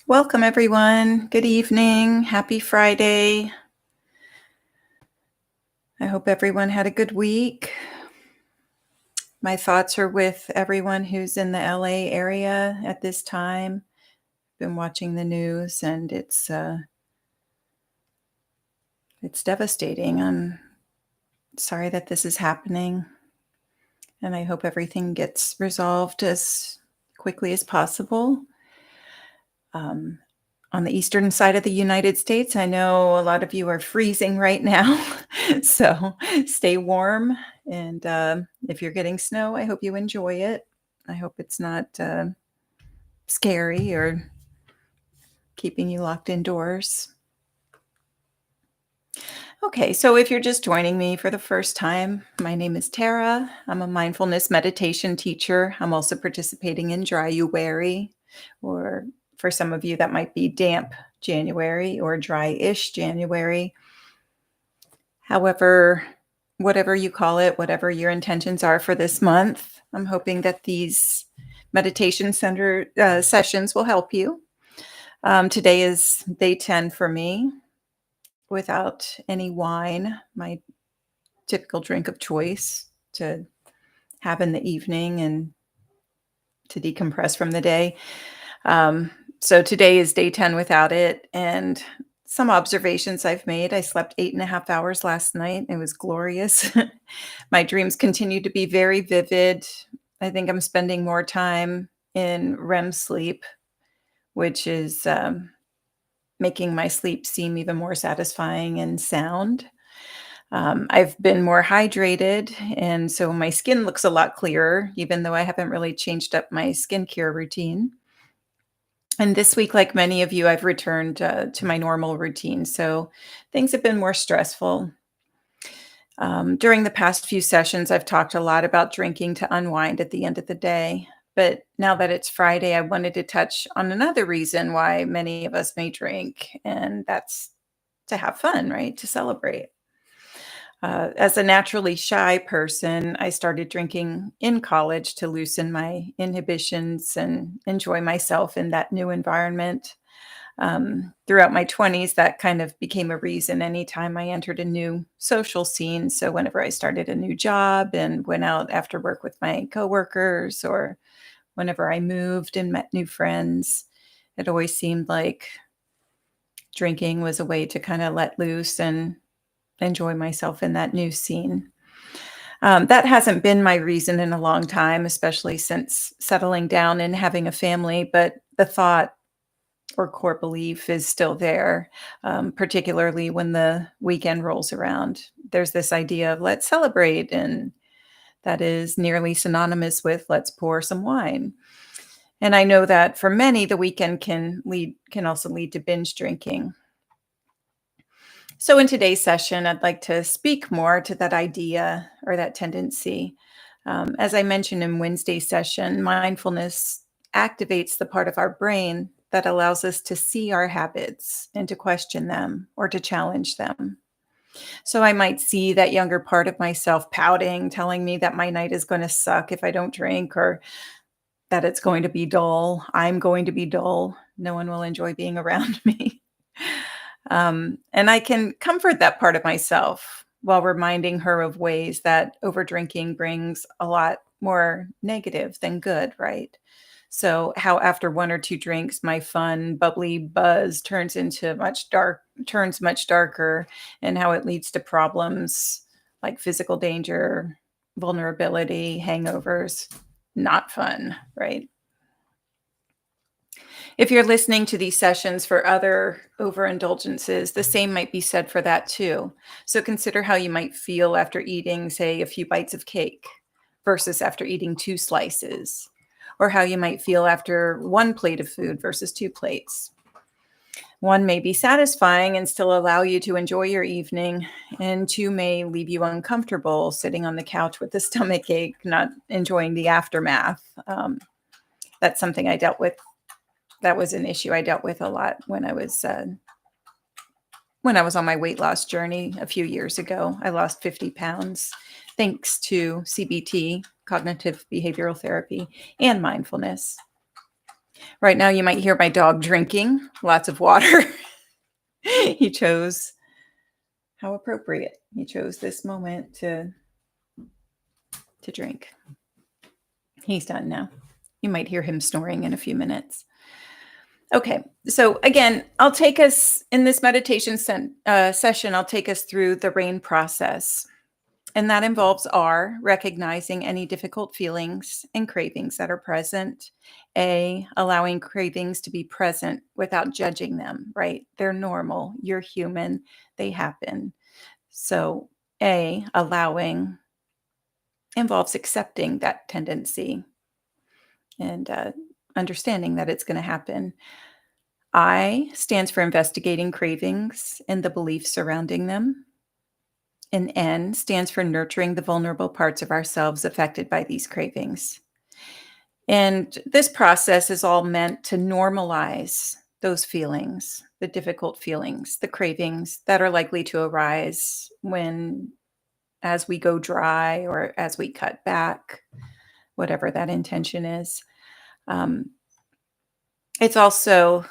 Welcome, everyone. Good evening. Happy Friday. I hope everyone had a good week. My thoughts are with everyone who's in the LA area at this time. Been watching the news, and it's devastating. I'm sorry that this is happening, and I hope everything gets resolved as quickly as possible. Um, on the eastern side of the United States, I know a lot of you are freezing right now, so stay warm. And if you're getting snow, I hope you enjoy it. I hope it's not scary or keeping you locked indoors. Okay, so if you're just joining me for the first time, my name is Tara. I'm a mindfulness meditation teacher. I'm also participating in Dryuary, or for some of you, that might be damp January or dry-ish January. However, whatever you call it, whatever your intentions are for this month, I'm hoping that these meditation center sessions will help you. Today is day 10 for me without any wine, my typical drink of choice to have in the evening and to decompress from the day. So today is day 10 without it. And some observations I've made. I slept 8.5 hours last night. It was glorious. My dreams continue to be very vivid. I think I'm spending more time in REM sleep, which is making my sleep seem even more satisfying and sound. I've been more hydrated, and so my skin looks a lot clearer, even though I haven't really changed up my skincare routine. And this week, like many of you, I've returned to my normal routine. So things have been more stressful. During the past few sessions, I've talked a lot about drinking to unwind at the end of the day. But now that it's Friday, I wanted to touch on another reason why many of us may drink, and that's to have fun, right? To celebrate. As a naturally shy person, I started drinking in college to loosen my inhibitions and enjoy myself in that new environment. Throughout my 20s, that kind of became a reason anytime I entered a new social scene. So, whenever I started a new job and went out after work with my coworkers, or whenever I moved and met new friends, it always seemed like drinking was a way to kind of let loose and enjoy myself in that new scene. That hasn't been my reason in a long time, especially since settling down and having a family, but the thought or core belief is still there, particularly when the weekend rolls around. There's this idea of let's celebrate, and that is nearly synonymous with let's pour some wine. And I know that for many, the weekend can also lead to binge drinking. So, in today's session, I'd like to speak more to that idea or that tendency. As I mentioned in Wednesday's session, mindfulness activates the part of our brain that allows us to see our habits and to question them or to challenge them. So, I might see that younger part of myself pouting, telling me that my night is going to suck if I don't drink, or that it's going to be dull. I'm going to be dull. No one will enjoy being around me. And I can comfort that part of myself while reminding her of ways that overdrinking brings a lot more negative than good, right? So how after one or two drinks, my fun, bubbly buzz turns much darker, and how it leads to problems like physical danger, vulnerability, hangovers. Not fun, right? If you're listening to these sessions for other overindulgences, the same might be said for that too. So consider how you might feel after eating, say, a few bites of cake versus after eating two slices, or how you might feel after one plate of food versus two plates. One may be satisfying and still allow you to enjoy your evening, and two may leave you uncomfortable sitting on the couch with a stomach ache, not enjoying the aftermath. That's something I dealt with. That was an issue I dealt with a lot when I was on my weight loss journey a few years ago. I lost 50 pounds thanks to CBT, cognitive behavioral therapy, and mindfulness. Right now, you might hear my dog drinking lots of water. He chose how appropriate. He chose this moment to drink. He's done now. You might hear him snoring in a few minutes. Okay, so again, I'll take us in this meditation session, I'll take us through the RAIN process. And that involves R, recognizing any difficult feelings and cravings that are present. A, allowing cravings to be present without judging them, right? They're normal. You're human. They happen. So, A, allowing involves accepting that tendency and understanding that it's going to happen. I stands for investigating cravings and the beliefs surrounding them. And N stands for nurturing the vulnerable parts of ourselves affected by these cravings. And this process is all meant to normalize those feelings, the difficult feelings, the cravings that are likely to arise when, as we go dry or as we cut back, whatever that intention is. It's also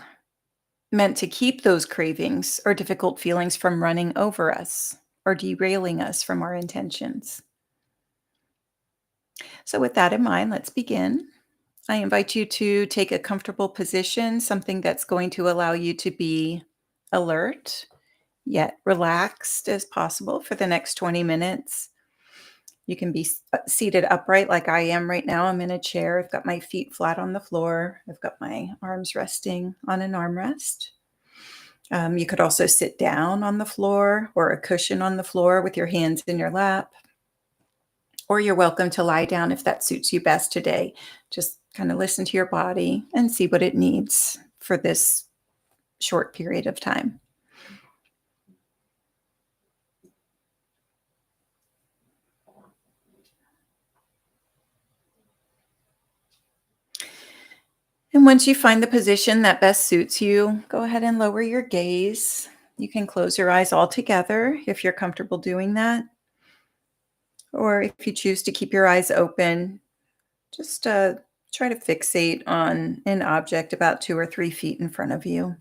meant to keep those cravings or difficult feelings from running over us or derailing us from our intentions. So, with that in mind, let's begin. I invite you to take a comfortable position, something that's going to allow you to be alert yet relaxed as possible for the next 20 minutes. You can be seated upright like I am right now. I'm in a chair. I've got my feet flat on the floor. I've got my arms resting on an armrest. You could also sit down on the floor or a cushion on the floor with your hands in your lap. Or you're welcome to lie down if that suits you best today. Just kind of listen to your body and see what it needs for this short period of time. And once you find the position that best suits you, go ahead and lower your gaze. You can close your eyes altogether if you're comfortable doing that. Or if you choose to keep your eyes open, just try to fixate on an object about 2 or 3 feet in front of you.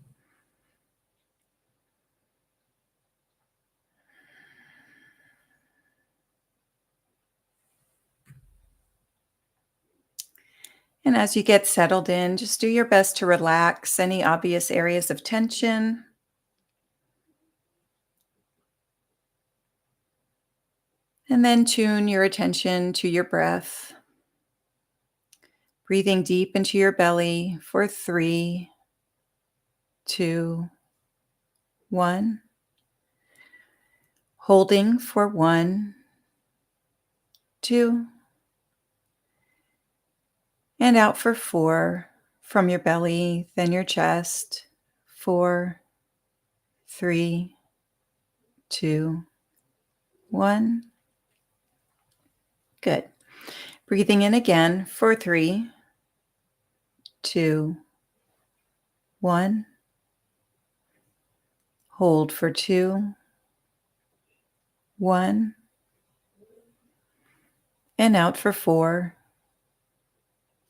And as you get settled in, just do your best to relax any obvious areas of tension. And then tune your attention to your breath. Breathing deep into your belly for 3, 2, 1. Holding for 1, 2. And out for 4 from your belly, then your chest. 4, 3, 2, 1. Good. Breathing in again for 3, 2, 1. Hold for 2, 1. And out for 4,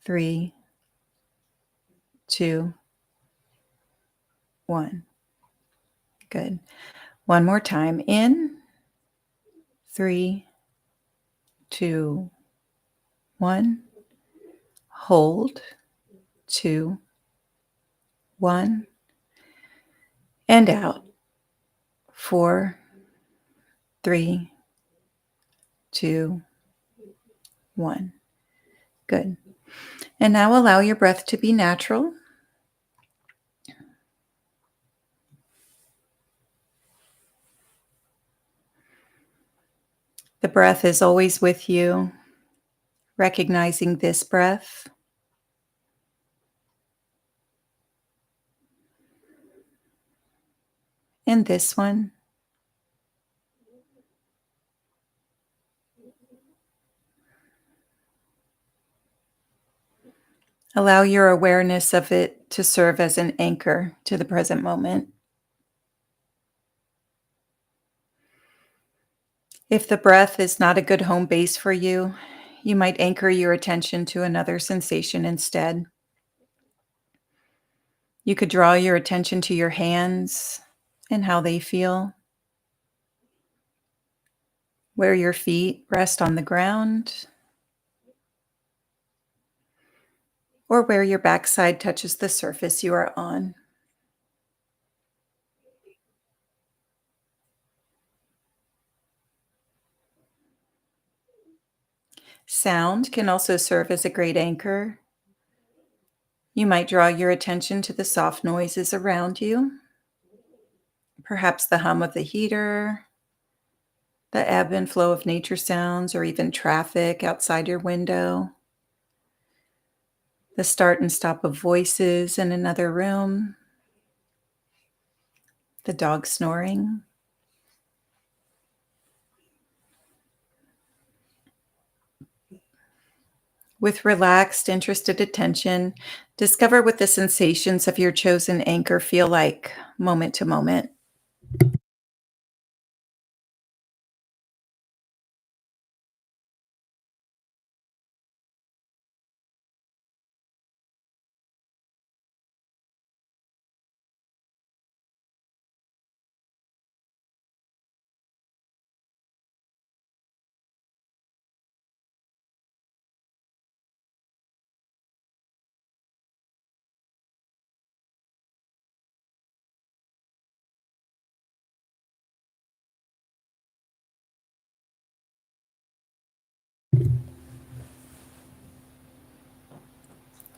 3, 2, 1. Good. One more time. In 3, 2, 1. Hold 2, 1. And out 4, 3, 2, 1. Good. And now allow your breath to be natural. The breath is always with you, recognizing this breath. And this one. Allow your awareness of it to serve as an anchor to the present moment. If the breath is not a good home base for you, you might anchor your attention to another sensation instead. You could draw your attention to your hands and how they feel, where your feet rest on the ground, or where your backside touches the surface you are on. Sound can also serve as a great anchor. You might draw your attention to the soft noises around you, perhaps the hum of the heater, the ebb and flow of nature sounds, or even traffic outside your window, the start and stop of voices in another room, the dog snoring. With relaxed, interested attention, discover what the sensations of your chosen anchor feel like moment to moment.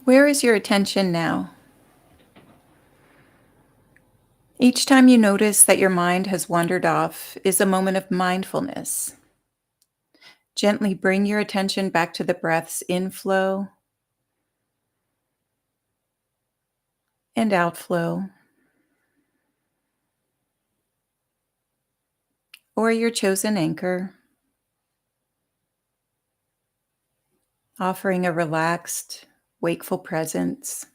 Where is your attention now? Each time you notice that your mind has wandered off is a moment of mindfulness. Gently bring your attention back to the breath's inflow and outflow, or your chosen anchor, offering a relaxed, wakeful presence.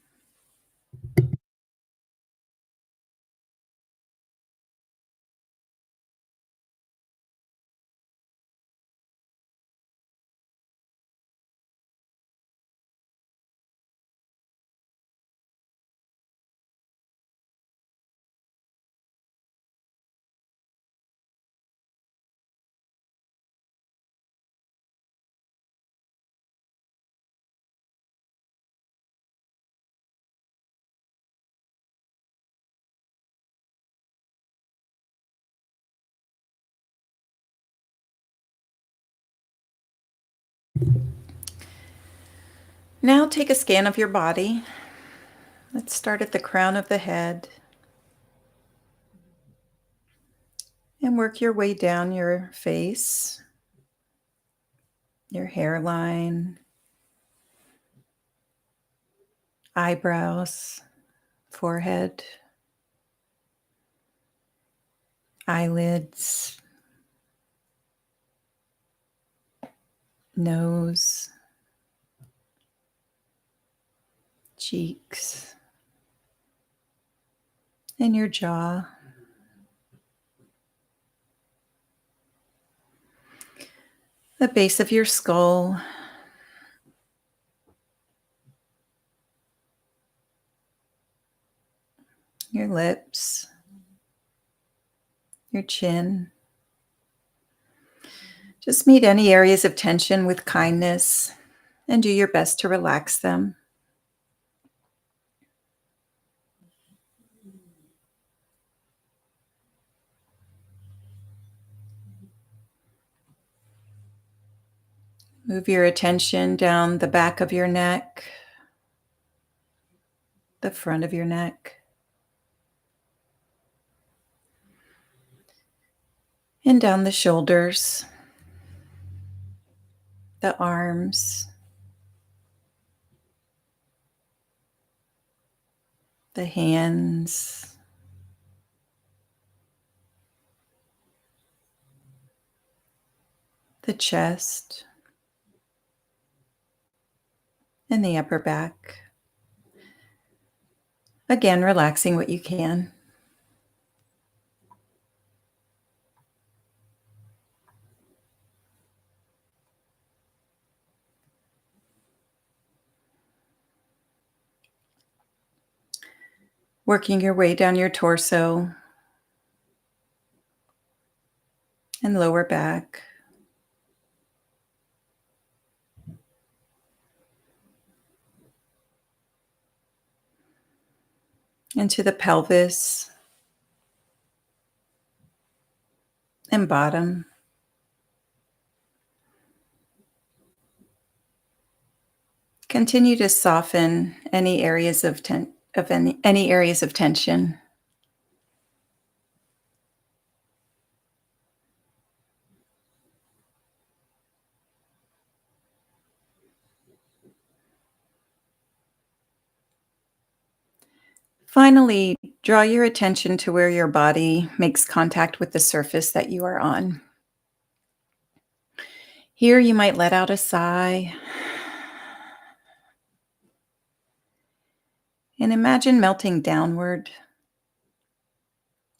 Now take a scan of your body. Let's start at the crown of the head and work your way down your face, your hairline, eyebrows, forehead, eyelids, nose, cheeks, and your jaw. The base of your skull, your lips, your chin. Just meet any areas of tension with kindness and do your best to relax them. Move your attention down the back of your neck, the front of your neck, and down the shoulders, the arms, the hands, the chest, and the upper back. Again, relaxing what you can. working your way down your torso and lower back into the pelvis and bottom. Continue to soften any areas of any areas of tension. Finally, draw your attention to where your body makes contact with the surface that you are on. Here, you might let out a sigh and imagine melting downward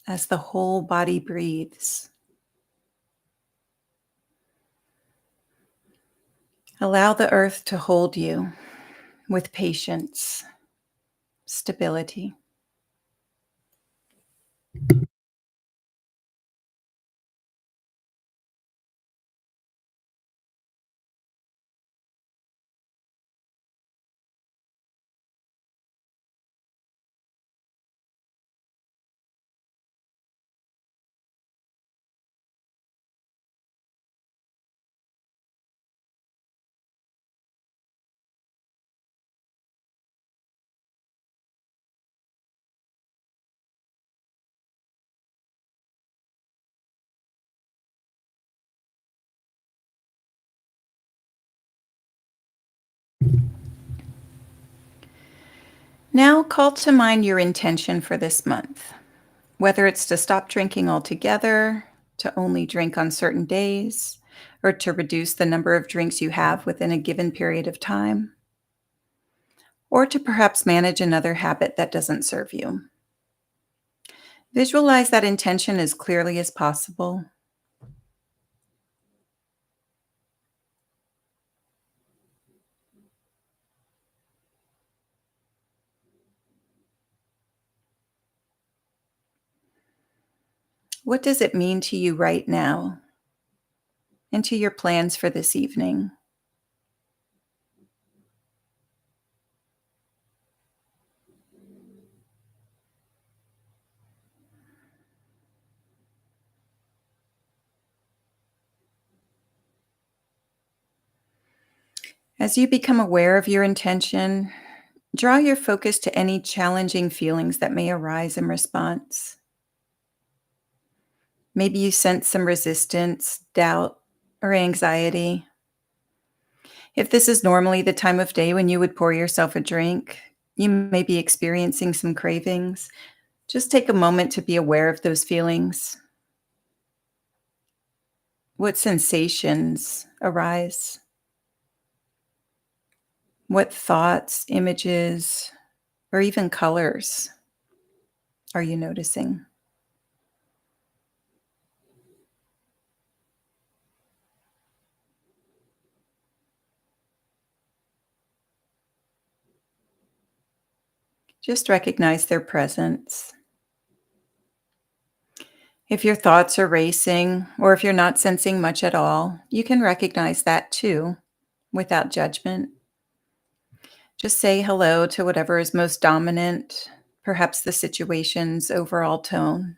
as the whole body breathes. Allow the earth to hold you with patience, stability. Now, call to mind your intention for this month, whether it's to stop drinking altogether, to only drink on certain days, or to reduce the number of drinks you have within a given period of time, or to perhaps manage another habit that doesn't serve you. Visualize that intention as clearly as possible. What does it mean to you right now and to your plans for this evening? As you become aware of your intention, draw your focus to any challenging feelings that may arise in response. Maybe you sense some resistance, doubt, or anxiety. If this is normally the time of day when you would pour yourself a drink, you may be experiencing some cravings. Just take a moment to be aware of those feelings. What sensations arise? What thoughts, images, or even colors are you noticing? Just recognize their presence. If your thoughts are racing, or if you're not sensing much at all, you can recognize that too, without judgment. Just say hello to whatever is most dominant, perhaps the situation's overall tone.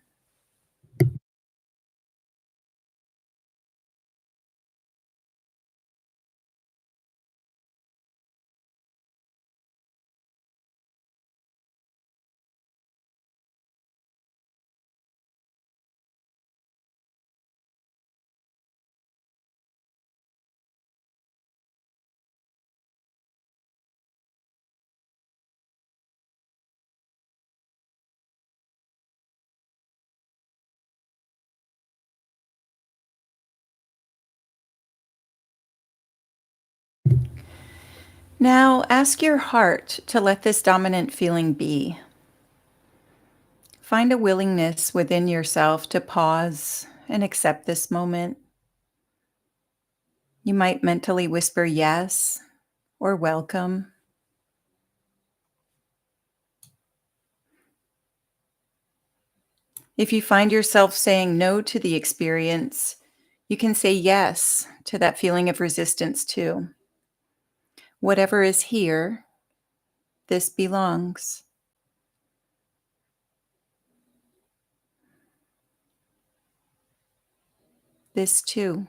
Now ask your heart to let this dominant feeling be. Find a willingness within yourself to pause and accept this moment. You might mentally whisper yes or welcome. If you find yourself saying no to the experience, you can say yes to that feeling of resistance too. Whatever is here, this belongs. This too.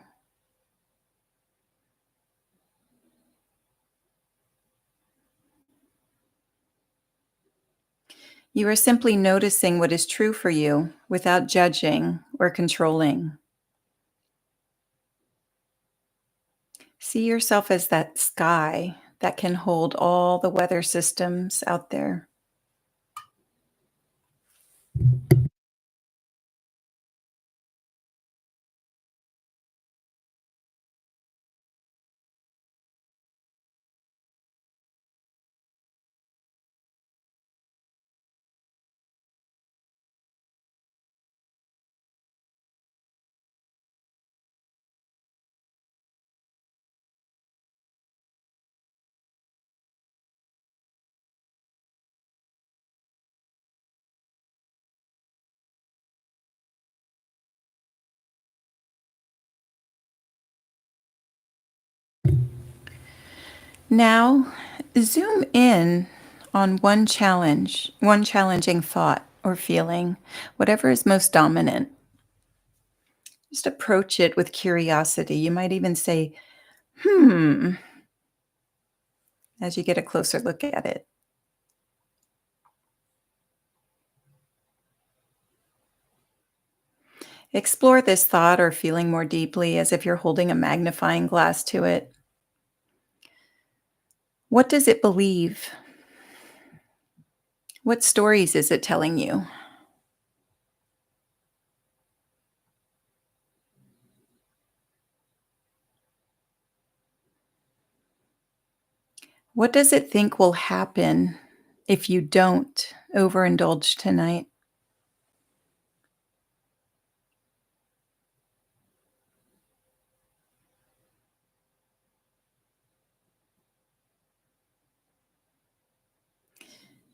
You are simply noticing what is true for you without judging or controlling. See yourself as that sky that can hold all the weather systems out there. Now, zoom in on one challenging thought or feeling, whatever is most dominant. Just approach it with curiosity. You might even say, hmm, as you get a closer look at it. Explore this thought or feeling more deeply as if you're holding a magnifying glass to it. What does it believe? What stories is it telling you? What does it think will happen if you don't overindulge tonight?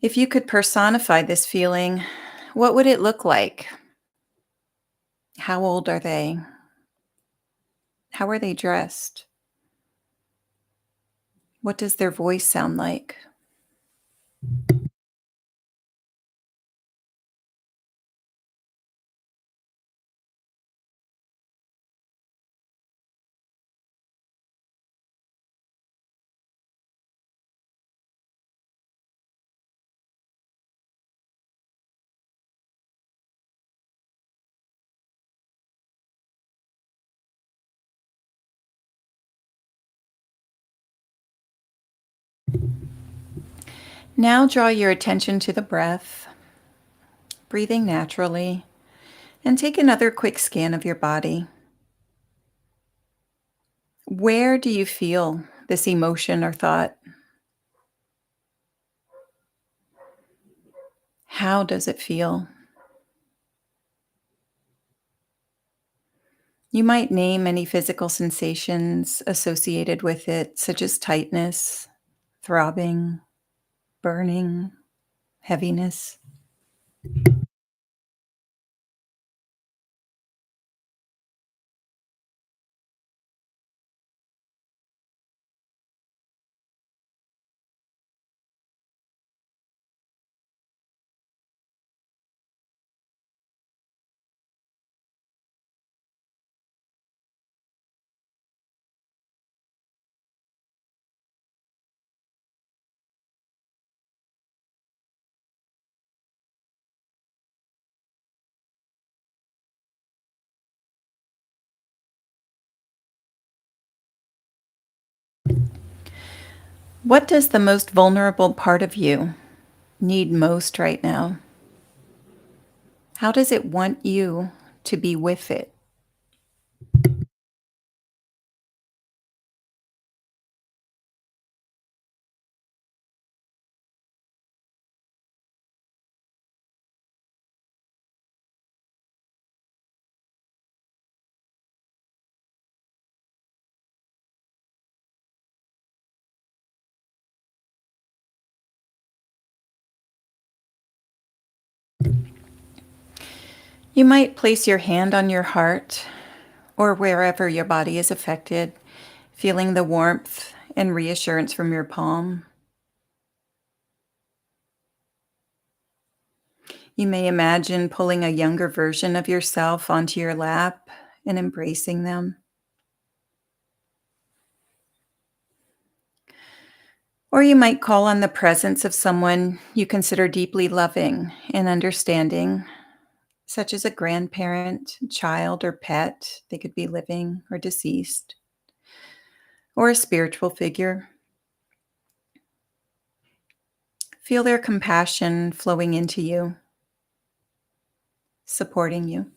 If you could personify this feeling, what would it look like? How old are they? How are they dressed? What does their voice sound like? Now draw your attention to the breath, breathing naturally, and take another quick scan of your body. Where do you feel this emotion or thought? How does it feel? You might name any physical sensations associated with it, such as tightness, throbbing, burning, heaviness. What does the most vulnerable part of you need most right now? How does it want you to be with it? You might place your hand on your heart or wherever your body is affected, feeling the warmth and reassurance from your palm. You may imagine pulling a younger version of yourself onto your lap and embracing them. Or you might call on the presence of someone you consider deeply loving and understanding, such as a grandparent, child, or pet. They could be living or deceased, or a spiritual figure. Feel their compassion flowing into you, supporting you.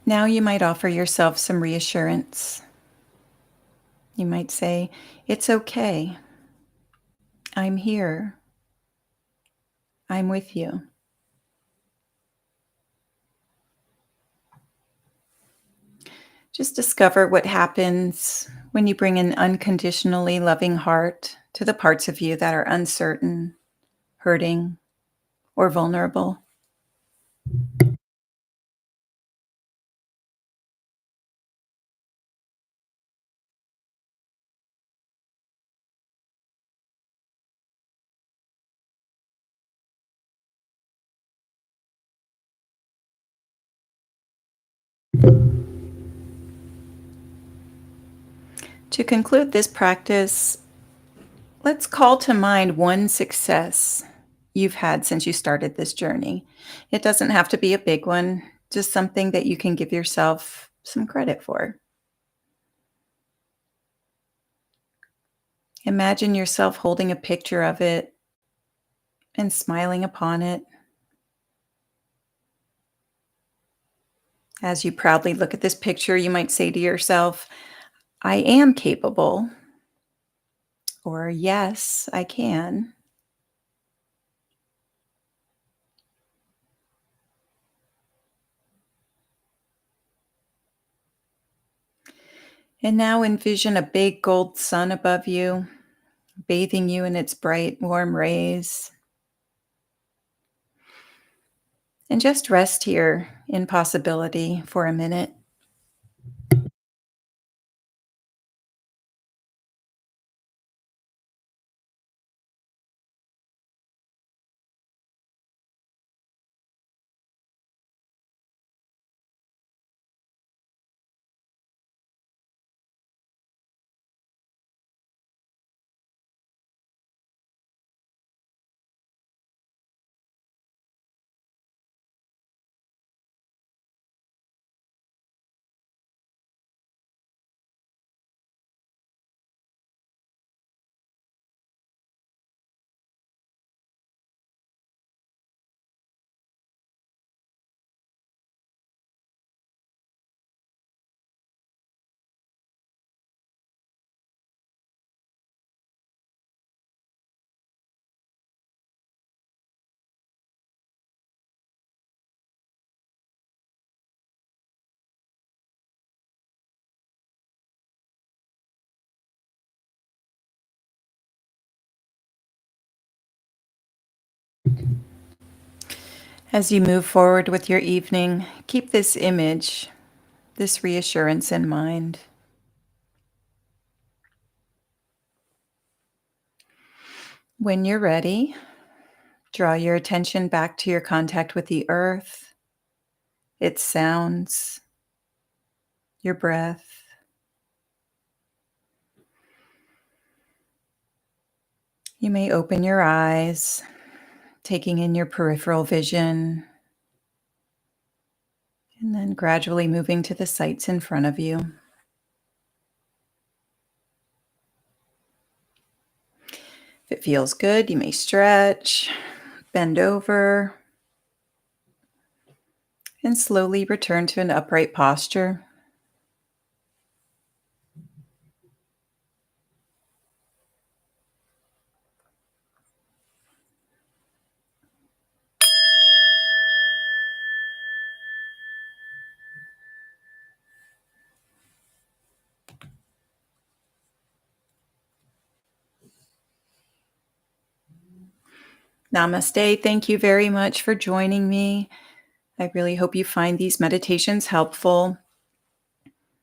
Now you might offer yourself some reassurance. You might say, "It's okay. I'm here. I'm with you." Just discover what happens when you bring an unconditionally loving heart to the parts of you that are uncertain, hurting, or vulnerable. To conclude this practice, let's call to mind one success you've had since you started this journey. It doesn't have to be a big one, just something that you can give yourself some credit for. Imagine yourself holding a picture of it and smiling upon it. As you proudly look at this picture, you might say to yourself, "I am capable," or "Yes, I can." And now envision a big gold sun above you, bathing you in its bright, warm rays. And just rest here in possibility for a minute. As you move forward with your evening, keep this image, this reassurance in mind. When you're ready, draw your attention back to your contact with the earth, its sounds, your breath. You may open your eyes, taking in your peripheral vision, and then gradually moving to the sights in front of you. If it feels good, you may stretch, bend over, and slowly return to an upright posture. Namaste. Thank you very much for joining me. I really hope you find these meditations helpful.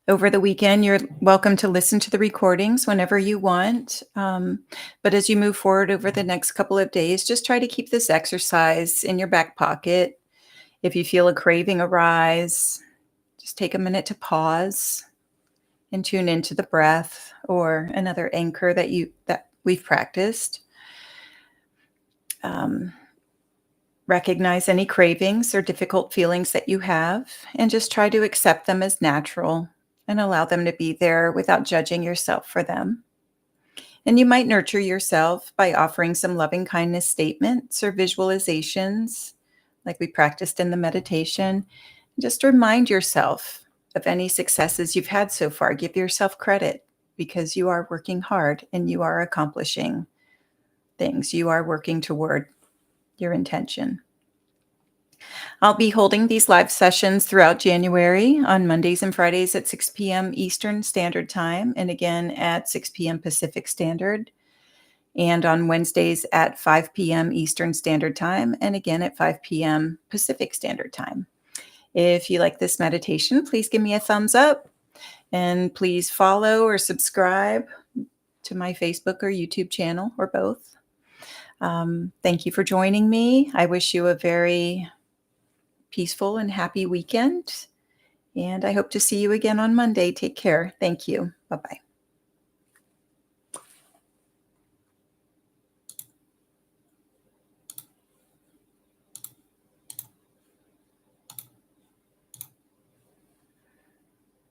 Over the weekend, you're welcome to listen to the recordings whenever you want. But as you move forward over the next couple of days, just try to keep this exercise in your back pocket. If you feel a craving arise, just take a minute to pause and tune into the breath or another anchor that we've practiced. Um, Recognize any cravings or difficult feelings that you have and just try to accept them as natural and allow them to be there without judging yourself for them. And you might nurture yourself by offering some loving kindness statements or visualizations, like we practiced in the meditation. Just remind yourself of any successes you've had so far. Give yourself credit because you are working hard and you are accomplishing things. You are working toward your intention. I'll be holding these live sessions throughout January on Mondays and Fridays at 6 p.m. Eastern Standard Time, and again at 6 p.m. Pacific Standard, and on Wednesdays at 5 p.m. Eastern Standard Time, and again at 5 p.m. Pacific Standard Time. If you like this meditation, please give me a thumbs up, and please follow or subscribe to my Facebook or YouTube channel, or both. Thank you for joining me. I wish you a very peaceful and happy weekend. And I hope to see you again on Monday. Take care. Thank you. Bye-bye.